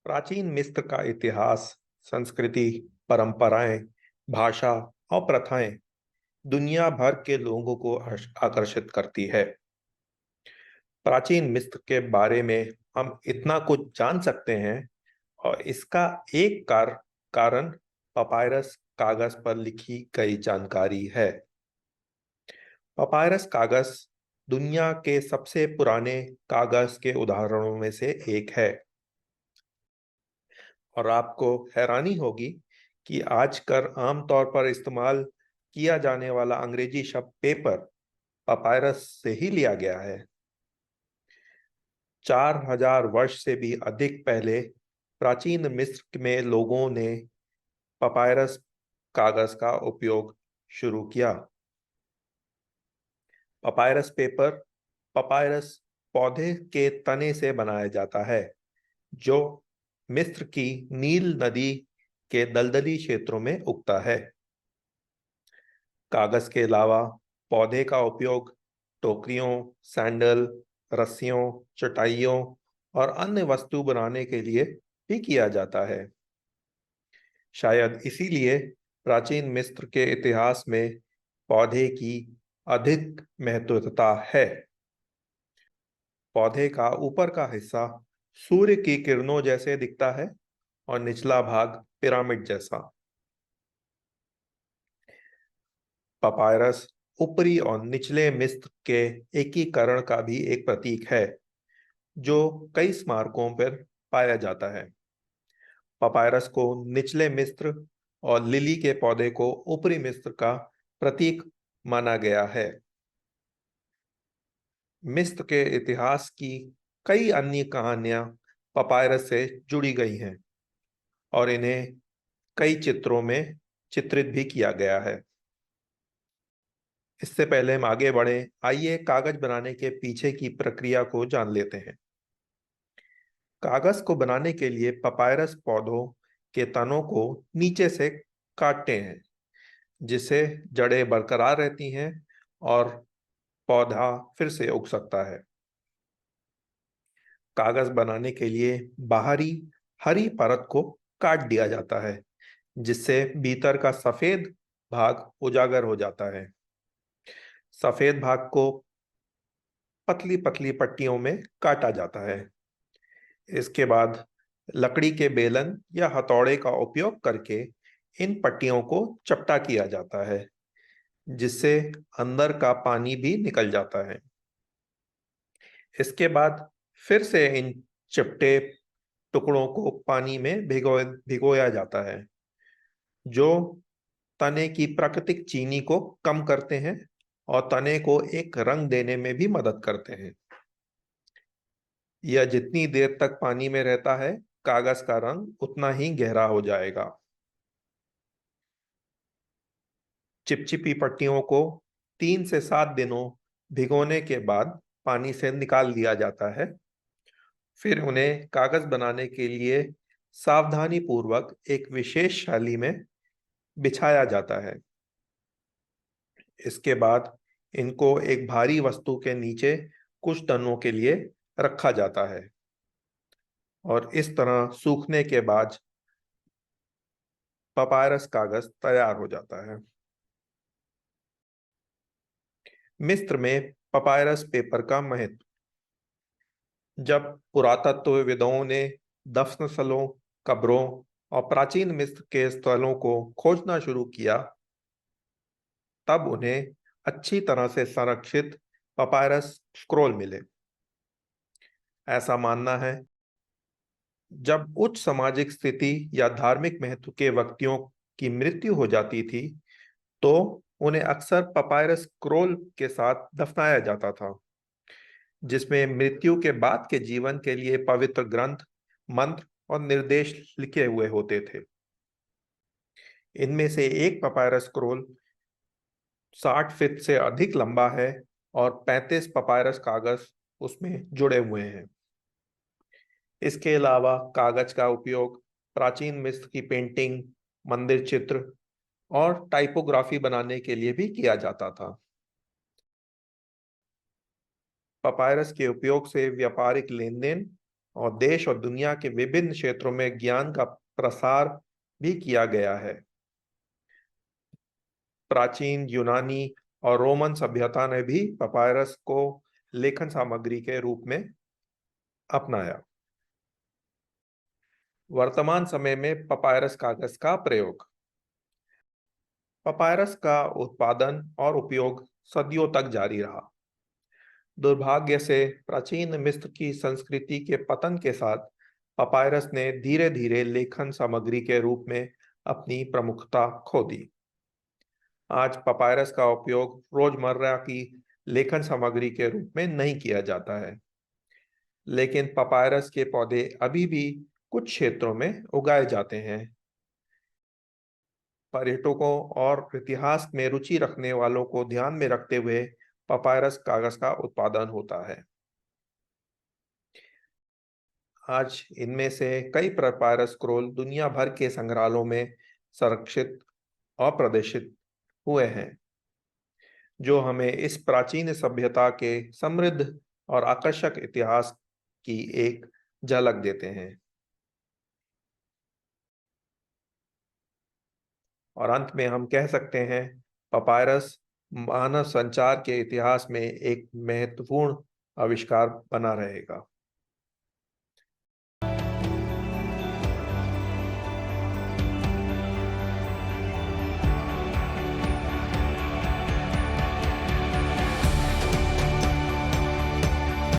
प्राचीन मिस्र का इतिहास, संस्कृति, परंपराएं, भाषा और प्रथाएं दुनिया भर के लोगों को आकर्षित करती है। प्राचीन मिस्र के बारे में हम इतना कुछ जान सकते हैं और इसका एक कारण पपायरस कागज पर लिखी गई जानकारी है। पपायरस कागज दुनिया के सबसे पुराने कागज के उदाहरणों में से एक है और आपको हैरानी होगी कि आजकल आमतौर पर इस्तेमाल किया जाने वाला अंग्रेजी शब्द पेपर पपायरस से ही लिया गया है। 4000 वर्ष से भी अधिक पहले प्राचीन मिस्र में लोगों ने पपायरस कागज का उपयोग शुरू किया। पपायरस पेपर पपायरस पौधे के तने से बनाया जाता है जो मिस्र की नील नदी के दलदली क्षेत्रों में उगता है। कागज के अलावा पौधे का उपयोग टोकरियों, सैंडल, रस्सियों, चटाइयों और अन्य वस्तु बनाने के लिए भी किया जाता है। शायद इसीलिए प्राचीन मिस्र के इतिहास में पौधे की अधिक महत्वता है। पौधे का ऊपर का हिस्सा सूर्य की किरणों जैसे दिखता है और निचला भाग पिरामिड जैसा। पपायरस ऊपरी और निचले मिस्र के एकीकरण का भी एक प्रतीक है जो कई स्मारकों पर पाया जाता है। पपायरस को निचले मिस्र और लिली के पौधे को ऊपरी मिस्र का प्रतीक माना गया है। मिस्र के इतिहास की कई अन्य कहानियां पपायरस से जुड़ी गई हैं और इन्हें कई चित्रों में चित्रित भी किया गया है। इससे पहले हम आगे बढ़े, आइए कागज बनाने के पीछे की प्रक्रिया को जान लेते हैं। कागज को बनाने के लिए पपायरस पौधों के तनों को नीचे से काटते हैं जिससे जड़ें बरकरार रहती हैं और पौधा फिर से उग सकता है। कागज बनाने के लिए बाहरी हरी परत को काट दिया जाता है जिससे भीतर का सफेद भाग उजागर हो जाता है। सफेद भाग को पतली पतली पट्टियों में काटा जाता है। इसके बाद लकड़ी के बेलन या हथौड़े का उपयोग करके इन पट्टियों को चपटा किया जाता है जिससे अंदर का पानी भी निकल जाता है। इसके बाद फिर से इन चिपटे टुकड़ों को पानी में भिगोया जाता है जो तने की प्राकृतिक चीनी को कम करते हैं और तने को एक रंग देने में भी मदद करते हैं। यह जितनी देर तक पानी में रहता है कागज का रंग उतना ही गहरा हो जाएगा। चिपचिपी पट्टियों को 3 से 7 दिनों भिगोने के बाद पानी से निकाल दिया जाता है। फिर उन्हें कागज बनाने के लिए सावधानी पूर्वक एक विशेष शैली में बिछाया जाता है। इसके बाद इनको एक भारी वस्तु के नीचे कुछ दिनों के लिए रखा जाता है और इस तरह सूखने के बाद पपायरस कागज तैयार हो जाता है। मिस्र में पपायरस पेपर का महत्व। जब पुरातत्वविदों ने दफन स्थलों, कब्रों और प्राचीन मिस्र के स्थलों को खोजना शुरू किया तब उन्हें अच्छी तरह से संरक्षित पपायरस स्क्रॉल मिले। ऐसा मानना है जब उच्च सामाजिक स्थिति या धार्मिक महत्व के व्यक्तियों की मृत्यु हो जाती थी तो उन्हें अक्सर पपायरस स्क्रॉल के साथ दफनाया जाता था जिसमें मृत्यु के बाद के जीवन के लिए पवित्र ग्रंथ, मंत्र और निर्देश लिखे हुए होते थे। इनमें से एक पपायरस स्क्रॉल 60 फीट से अधिक लंबा है और 35 पपायरस कागज उसमें जुड़े हुए हैं। इसके अलावा कागज का उपयोग प्राचीन मिस्र की पेंटिंग, मंदिर चित्र और टाइपोग्राफी बनाने के लिए भी किया जाता था। पपायरस के उपयोग से व्यापारिक लेन देन और देश और दुनिया के विभिन्न क्षेत्रों में ज्ञान का प्रसार भी किया गया है। प्राचीन यूनानी और रोमन सभ्यता ने भी पपायरस को लेखन सामग्री के रूप में अपनाया। वर्तमान समय में पपायरस कागज का प्रयोग। पपायरस का उत्पादन और उपयोग सदियों तक जारी रहा। दुर्भाग्य से प्राचीन मिस्र की संस्कृति के पतन के साथ पपायरस ने धीरे धीरे लेखन सामग्री के रूप में अपनी प्रमुखता खो दी। आज पपायरस का उपयोग रोजमर्रा की लेखन सामग्री के रूप में नहीं किया जाता है, लेकिन पपायरस के पौधे अभी भी कुछ क्षेत्रों में उगाए जाते हैं। पर्यटकों और इतिहास में रुचि रखने वालों को ध्यान में रखते हुए पपायरस कागज का उत्पादन होता है। आज इनमें से कई पपायरस स्क्रॉल दुनिया भर के संग्रहालयों में संरक्षित और प्रदर्शित हुए हैं, जो हमें इस प्राचीन सभ्यता के समृद्ध और आकर्षक इतिहास की एक झलक देते हैं। और अंत में हम कह सकते हैं, पपायरस मानव संचार के इतिहास में एक महत्वपूर्ण आविष्कार बना रहेगा।